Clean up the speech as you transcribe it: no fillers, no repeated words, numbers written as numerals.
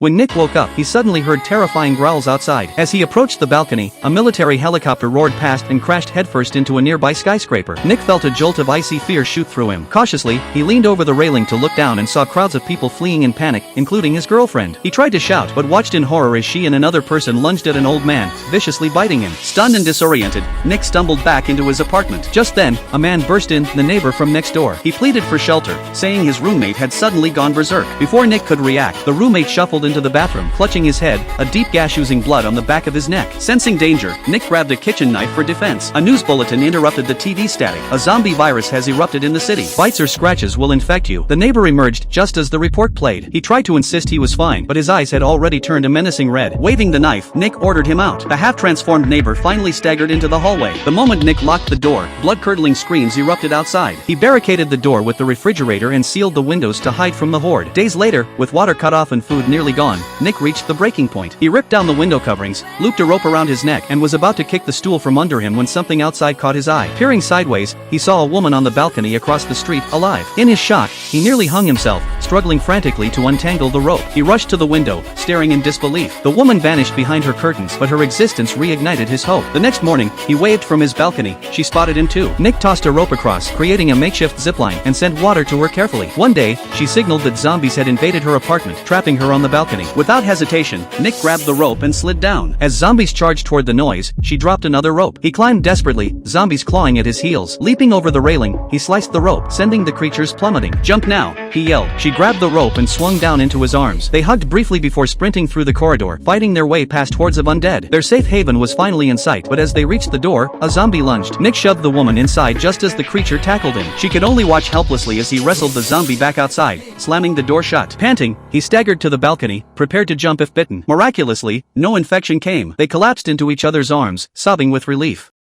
When Nick woke up, he suddenly heard terrifying growls outside. As he approached the balcony, a military helicopter roared past and crashed headfirst into a nearby skyscraper. Nick felt a jolt of icy fear shoot through him. Cautiously, he leaned over the railing to look down and saw crowds of people fleeing in panic, including his girlfriend. He tried to shout, but watched in horror as she and another person lunged at an old man, viciously biting him. Stunned and disoriented, Nick stumbled back into his apartment. Just then, a man burst in, the neighbor from next door. He pleaded for shelter, saying his roommate had suddenly gone berserk. Before Nick could react, the roommate shuffled into the bathroom, clutching his head, a deep gash oozing blood on the back of his neck. Sensing danger, Nick grabbed a kitchen knife for defense. A news bulletin interrupted the TV static. A zombie virus has erupted in the city. Bites or scratches will infect you. The neighbor emerged just as the report played. He tried to insist he was fine, but his eyes had already turned a menacing red. Waving the knife, Nick ordered him out. The half-transformed neighbor finally staggered into the hallway. The moment Nick locked the door, blood-curdling screams erupted outside. He barricaded the door with the refrigerator and sealed the windows to hide from the horde. Days later, with water cut off and food nearly gone, Nick reached the breaking point. He ripped down the window coverings, looped a rope around his neck, and was about to kick the stool from under him when something outside caught his eye. Peering sideways, he saw a woman on the balcony across the street, alive. In his shock, he nearly hung himself, struggling frantically to untangle the rope. He rushed to the window, staring in disbelief. The woman vanished behind her curtains, but her existence reignited his hope. The next morning, he waved from his balcony. She spotted him too. Nick tossed a rope across, creating a makeshift zipline, and sent water to her carefully. One day, she signaled that zombies had invaded her apartment, trapping her on the balcony. Without hesitation, Nick grabbed the rope and slid down. As zombies charged toward the noise, she dropped another rope. He climbed desperately, zombies clawing at his heels. Leaping over the railing, he sliced the rope, sending the creatures plummeting. "Jump now," he yelled. She grabbed the rope and swung down into his arms. They hugged briefly before sprinting through the corridor, fighting their way past hordes of undead. Their safe haven was finally in sight, but as they reached the door, a zombie lunged. Nick shoved the woman inside just as the creature tackled him. She could only watch helplessly as he wrestled the zombie back outside, slamming the door shut. Panting, he staggered to the balcony, prepared to jump if bitten. Miraculously, no infection came. They collapsed into each other's arms, sobbing with relief.